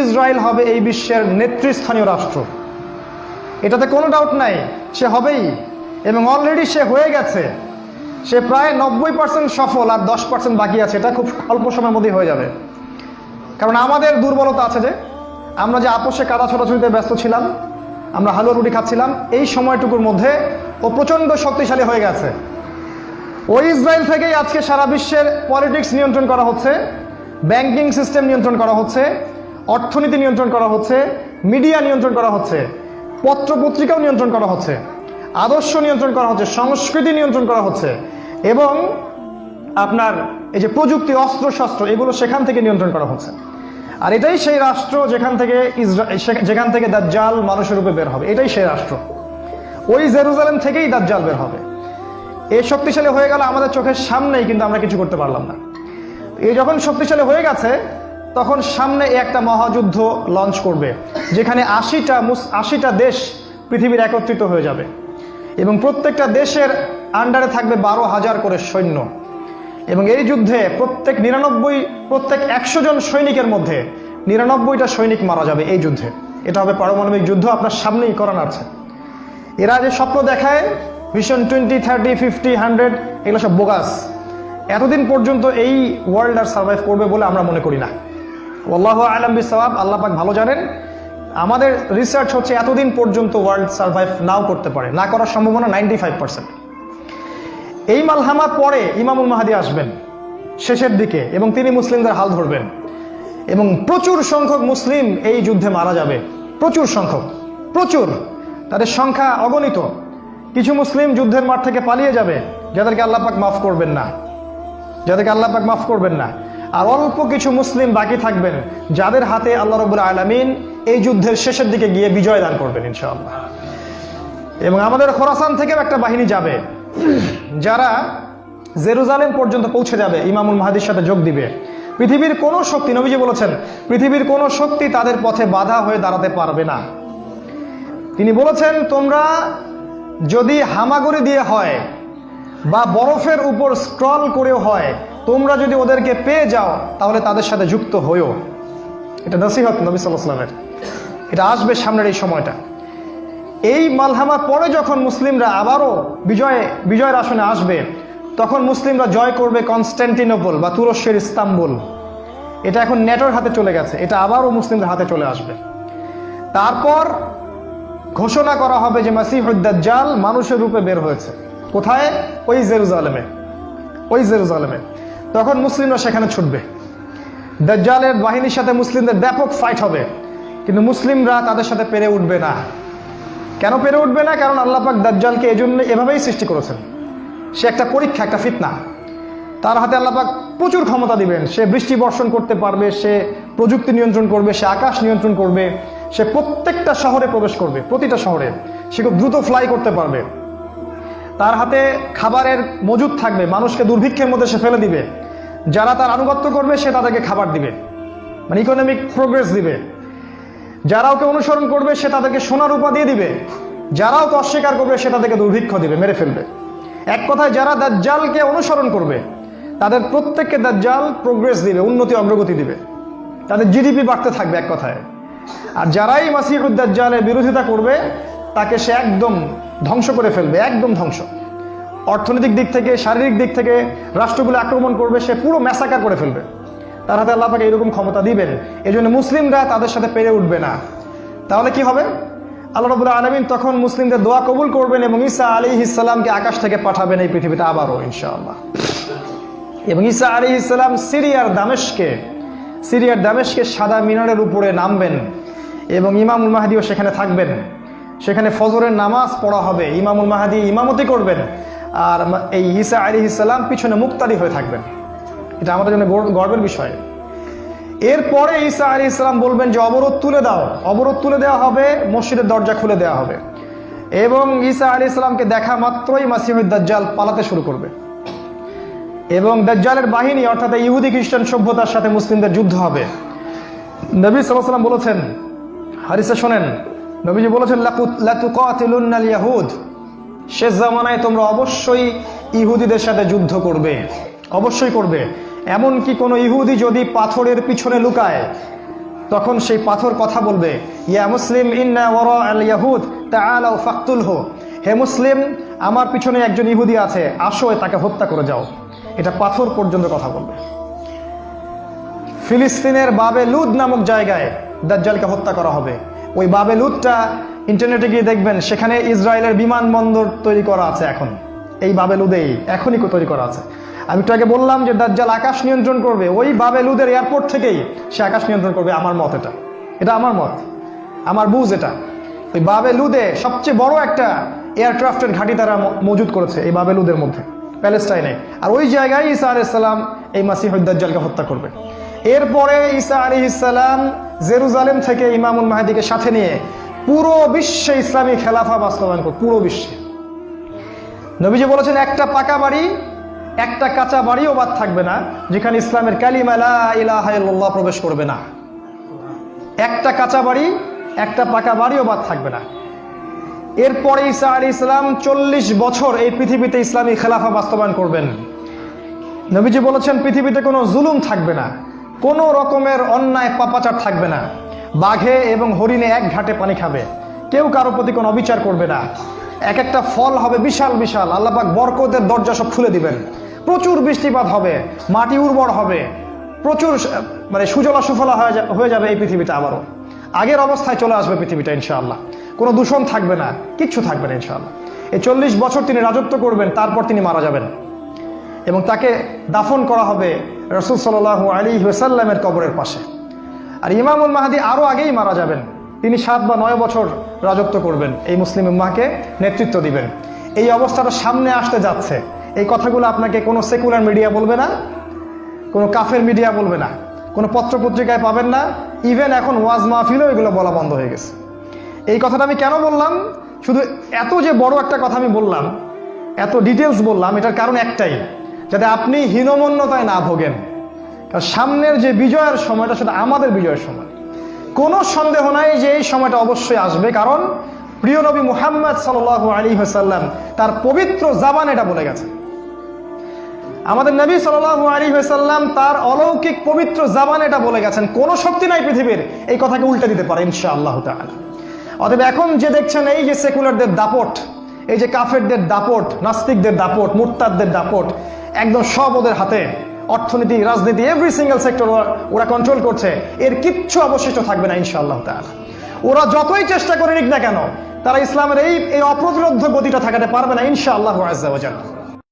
Israel হবে এই বিশ্বের নেতৃস্থানীয় রাষ্ট্র, এটাতে কোনো ডাউট নাই, সে হবেই এবং অলরেডি সে হয়ে গেছে। সে প্রায় 90% সফল, আর 10% বাকি আছে। এটা খুব অল্প সময়ের মধ্যেই হয়ে যাবে। কারণ আমাদের দুর্বলতা আছে যে আমরা যে আপোষে কাদা ছোটাছুটিতে ব্যস্ত ছিলাম, আমরা হালুয়া রুটি খাচ্ছিলাম, এই সময়টুকুর মধ্যে ও প্রচণ্ড শক্তিশালী হয়ে গেছে। ওই ইসরায়েল থেকেই আজকে সারা বিশ্বের পলিটিক্স নিয়ন্ত্রণ করা হচ্ছে, ব্যাংকিং সিস্টেম নিয়ন্ত্রণ করা হচ্ছে, অর্থনীতি নিয়ন্ত্রণ করা হচ্ছে, মিডিয়া নিয়ন্ত্রণ করা হচ্ছে, পত্রপত্রিকাও নিয়ন্ত্রণ করা হচ্ছে, আদর্শ নিয়ন্ত্রণ করা হচ্ছে, সংস্কৃতি নিয়ন্ত্রণ করা হচ্ছে, এবং আপনার এই যে প্রযুক্তি, অস্ত্রশস্ত্র, এগুলো সেখান থেকে নিয়ন্ত্রণ করা হচ্ছে। আর এটাই সেই রাষ্ট্র যেখান থেকে দাজ্জাল মানুষের রূপে বের হবে। এটাই সেই রাষ্ট্র। ওই জেরুজালেম থেকেই দাজ্জাল বের হবে। এই শক্তিশালী হয়ে গেল আমাদের চোখের সামনেই, কিন্তু আমরা কিছু করতে পারলাম না। এই যখন শক্তিশালী হয়ে গেছে, তখন সামনে একটা মহাযুদ্ধ লঞ্চ করবে, যেখানে 80টা দেশ পৃথিবীর একত্রিত হয়ে যাবে এবং প্রত্যেকটা দেশের আন্ডারে থাকবে 12,000 করে সৈন্য। এবং এই যুদ্ধে প্রত্যেক 100 জন সৈনিকের মধ্যে 99টা সৈনিক মারা যাবে এই যুদ্ধে। এটা হবে পারমাণবিক যুদ্ধ, আপনার সামনেই করান আছে। এরা যে স্বপ্ন দেখায় ভিশন 20, 30, 50, 100, এগুলো সব বোগাস। এতদিন পর্যন্ত এই ওয়ার্ল্ড আর সার্ভাইভ করবে বলে আমরা মনে করি না। আল্লাহু আ'লাম বিসওয়াব, আল্লাহ পাক ভালো জানেন। আমাদের রিসার্চ হচ্ছে এতদিন পর্যন্ত ওয়ার্ল্ড সার্ভাইভ নাও করতে পারে, না করার সম্ভাবনা 95%। এই মালহামার পরে ইমামুল মাহদী আসবেন শেষের দিকে, এবং তিনি মুসলিমদের হাল ধরবেন এবং প্রচুর সংখ্যক মুসলিম এই যুদ্ধে মারা যাবে। প্রচুর সংখ্যক, প্রচুর, তাদের সংখ্যা অগণিত। কিছু মুসলিম যুদ্ধের মাঠ থেকে পালিয়ে যাবে, যাদেরকে আল্লাহ পাক মাফ করবেন না, আর অল্প কিছু মুসলিম বাকি থাকবেন, যাদের হাতে আল্লাহ রাব্বুল আলামিন এই যুদ্ধের শেষের দিকে গিয়ে বিজয় দান করবেন ইনশাআল্লাহ। এবং আমাদের খোরাসান থেকেও একটা বাহিনী যাবে, যারা জেরুজালেম পর্যন্ত পৌঁছে যাবে, ইমামুল মাহদীর সাথে যোগ দিবে। পৃথিবীর কোনো শক্তি, নবীজি বলেছেন, পৃথিবীর কোনো শক্তি তাদের পথে বাধা হয়ে দাঁড়াতে পারবে না। তিনি বলেছেন, তোমরা যদি হামাগুড়ি দিয়ে হয় বা বরফের উপর স্ক্রল করেও হয়, তোমরা যদি ওদেরকে পেয়ে যাও তাহলে তাদের সাথে যুক্ত হইও। এটা নসিহত নবী সাল্লাল্লাহু আলাইহি ওয়াসাল্লামের। এটা আসবে সামনের এই সময়টা। এই মালহামার পরে যখন মুসলিমরা আবারও বিজয়ের আসনে আসবে, তখন মুসলিমরা জয় করবে কনস্ট্যান্টিনোপল বা তুরস্কের ইস্তাম্বুল। এটা এখন নেটোর হাতে চলে গেছে, এটা আবারও মুসলিমদের হাতে চলে আসবে। তারপর ঘোষণা করা হবে যে মাসিহুদ দাজ্জাল মানুষের রূপে বের হয়েছে। কোথায়? ওই জেরুজালেমে। তখন মুসলিমরা সেখানে ছুটবে। দাজ্জালের বাহিনীর সাথে মুসলিমদের ব্যাপক ফাইট হবে, কিন্তু মুসলিমরা তাদের সাথে পেরে উঠবে না। কেন পেরে উঠবে না? কারণ আল্লাহ পাক দাজ্জালকে এজন্য এভাবেই সৃষ্টি করেছেন। সে একটা পরীক্ষা, একটা ফিতনা। তার হাতে আল্লাহ পাক প্রচুর ক্ষমতা দিবেন। সে বৃষ্টি বর্ষণ করতে পারবে, সে প্রযুক্তি নিয়ন্ত্রণ করবে, সে আকাশ নিয়ন্ত্রণ করবে, সে প্রত্যেকটা শহরে প্রবেশ করবে, প্রতিটা শহরে। সে খুব দ্রুত ফ্লাই করতে পারবে। তার হাতে খাবারের মজুদ থাকবে, মানুষকে দুর্ভিক্ষের মধ্যে সে ফেলে দিবে। যারা তার আনুগত্য করবে সে তাদেরকে খাবার দিবে, মানে ইকোনমিক প্রোগ্রেস দিবে। যারা ওকে অনুসরণ করবে সে তাদেরকে সোনা রূপা দিয়ে দিবে। যারা ওকে অস্বীকার করবে সে তাদেরকে দুর্ভিক্ষ দিবে, মেরে ফেলবে। এক কথায় যারা দাজ্জালকে অনুসরণ করবে তাদের প্রত্যেককে দাজ্জাল প্রোগ্রেস দিবে, উন্নতি অগ্রগতি দিবে, তাদের জিডিপি বাড়তে থাকবে এক কথায়। আর যারাই মাসিহুদ দাজ্জালের বিরোধিতা করবে তাকে সে একদম ধ্বংস করে ফেলবে, একদম ধ্বংস। অর্থনৈতিক দিক থেকে, শারীরিক দিক থেকে রাষ্ট্রগুলো আক্রমণ করবে, সে পুরো ম্যাসাকার করে ফেলবে। তার হাতে আল্লাহ পাক এরকম ক্ষমতা দিবেন। এই জন্য মুসলিমরা তাদের সাথে পেরে উঠবে না। তাহলে কি হবে? আল্লাহ রাব্বুল আলামিন তখন মুসলিমদের দোয়া কবুল করবেন এবং ঈসা আলাইহিস সালামকে আকাশ থেকে পাঠাবেন এই পৃথিবীতে আবারও ইনশাআল্লাহ। এবং ঈসা আলাইহিস সালাম সিরিয়ার দামেস্কে সাদা মিনারের উপরে নামবেন এবং ইমামুল মাহদীও সেখানে থাকবেন। সেখানে ফজরের নামাজ পড়া হবে, ইমামুল মাহদী ইমামতি করবেন, আর এই ঈসা আলাইহিস সালাম পিছনে মুক্তাদি হয়ে থাকবেন। এটা আমাদের জন্য গর্বের বিষয়। এরপরে ঈসা আলাইহিস সালাম বলবেন যে অবরোধ তুলে দেওয়া হবে, মসজিদের দরজা খুলে দেওয়া হবে এবং ঈসা আলাইহিস সালামকে দেখা মাত্রই মাসিহুদ দাজ্জাল পালাতে শুরু করবে এবং দাজ্জালের বাহিনী অর্থাৎ ইহুদি খ্রিস্টান সভ্যতার সাথে মুসলিমদের যুদ্ধ হবে। নবী সাল্লাল্লাহু আলাইহি ওয়াসাল্লাম বলেছেন, হাদিসে শোনেন, নবীজি বলেছেন, লা তুকাতিলুনাল ইয়াহুদ, শেষ জামানায় তোমরা অবশ্যই ইহুদিদের সাথে যুদ্ধ করবে, অবশ্যই করবে। এমনকি কোনো ইহুদি যদি পাথরের পিছনে লুকায়, তখন সেই পাথর কথা বলবে, ইয়া মুসলিম ইন্না ওয়ারা আল ইয়াহুদ তাআলাউ ফাকতুলহু, হে মুসলিম আমার পিছনে একজন ইহুদি আছে, আসো তাকে হত্যা করে যাও। এটা পাথর পর্যন্ত কথা বলবে। ফিলিস্তিনের বাবে লুদ নামক জায়গায় দাজ্জালকে হত্যা করা হবে। ওই বাবে লুদটা ইন্টারনেটে গিয়ে দেখবেন, সেখানে ইসরায়েলের বিমানবন্দর তৈরি করা আছে এখন। এই বাবে লুদেই এখনই তৈরি করা আছে। আমি একটু আগে বললাম যে দাজ্জাল আকাশ নিয়ন্ত্রণ করবে, ওই বাবে লুদের এয়ারপোর্ট থেকেই সে আকাশ নিয়ন্ত্রণ করবে। আমার মত এটা আমার মত, আমার বুঝ এটা। ওই বাবে লুদে সবচেয়ে বড় একটা এয়ারক্রাফটের ঘাঁটি তারা মজুদ করেছে এই বাবে লুদের মধ্যে, প্যালেস্টাইনে। আর ওই জায়গায় ঈসা আলাইহিস সালাম এই মাসিহুদ দাজ্জালকে হত্যা করবে। এরপরে ঈসা আলাইহিস সালাম জেরুজালেম থেকে ইমামুল মাহদিকে সাথে নিয়ে পুরো বিশ্বে ইসলামী খেলাফা বাস্তবায়ন করবে, পুরো বিশ্বে। নবীজি বলেছেন, একটা পাকা বাড়ি একটা কাঁচা বাড়িও বাদ থাকবে না যেখানে ইসলামের কালিমা লা ইলাহা ইল্লাল্লাহ প্রবেশ করবে না। একটা কাঁচা বাড়ি একটা পাকা বাড়িও বাদ থাকবে না। এরপরে ঈসা আলাইহিস সালাম 40 বছর এই পৃথিবীতে ইসলামী খেলাফা বাস্তবায়ন করবেন। নবীজি বলেছেন, পৃথিবীতে কোনো জুলুম থাকবে না, কোনো রকমের অন্যায় পাপাচার থাকবে না। বাঘে এবং হরিণে এক ঘাটে পানি খাবে, কেউ কারো প্রতি কোনো অবিচার করবে না। এক একটা ফল হবে বিশাল বিশাল, আল্লাহ পাক বরকতের দরজা সব খুলে দিবেন। প্রচুর বৃষ্টিপাত হবে, মাটি উর্বর হবে, প্রচুর সুজলা সুফলা হয়ে যাবে এই পৃথিবীটা। আবারও আগের অবস্থায় চলে আসবে পৃথিবীটা ইনশাআল্লাহ। কোনো দূষণ থাকবে না, কিচ্ছু থাকবে না ইনশাআল্লাহ। এই 40 বছর তিনি রাজত্ব করবেন, তারপর তিনি মারা যাবেন এবং তাকে দাফন করা হবে রাসূল সাল্লাল্লাহু আলাইহি ওয়াসাল্লামের কবরের পাশে। আর ইমামুল মাহদী আরও আগেই মারা যাবেন, তিনি 7 বা 9 বছর রাজত্ব করবেন, এই মুসলিম উম্মাহকে নেতৃত্ব দিবেন। এই অবস্থাটা সামনে আসতে যাচ্ছে। এই কথাগুলো আপনাকে কোনো সেকুলার মিডিয়া বলবে না, কোনো কাফের মিডিয়া বলবে না, কোনো পত্রপত্রিকায় পাবেন না। ইভেন এখন ওয়াজ মাহফিলেও এগুলো বলা বন্ধ হয়ে গেছে। এই কথাটা আমি কেন বললাম, শুধু এত যে বড় একটা কথা আমি বললাম, এত ডিটেলস বললাম, এটার কারণ একটাই, যাতে আপনি হীনমন্যতায় না ভোগেন। কারণ সামনের যে বিজয়ের সময়টা, সেটা আমাদের বিজয়ের সময়। কোনো সন্দেহ নাই যে এই সময়টা অবশ্যই আসবে, কারণ প্রিয় নবী মুহাম্মদ সাল্লাল্লাহু আলাইহি ওয়াসাল্লাম তার পবিত্র জাবান এটা বলে গেছে। আমাদের নবী সাল্লাল্লাহু আলাইহি ওয়াসাল্লাম তার অলৌকিক পবিত্র জাবান এটা বলে গেছেন, কোনো শক্তি নাই পৃথিবীর এই কথাকে উল্টে দিতে পারে ইনশাআল্লাহ তাআলা। অতএব এখন যে দেখছেন এই যে সেকুলারদের দাপট, এই যে কাফেরদের দাপট, নাস্তিকদের দাপট, মুরতাদদের দাপট, একদম সব ওদের হাতে। অর্থনীতি, রাজনীতি, এভরি সিঙ্গেল সেক্টর ওরা কন্ট্রোল করছে। এর কিচ্ছু অবশিষ্ট থাকবে না ইনশাআল্লাহ তাআলা। ওরা যতই চেষ্টা করে নিক না কেন, তারা ইসলামের এই অপ্রতিরোধ্য গতিটা ঠেকাতে পারবে না ইনশাআল্লাহু আযজা ওয়া জাল্লা।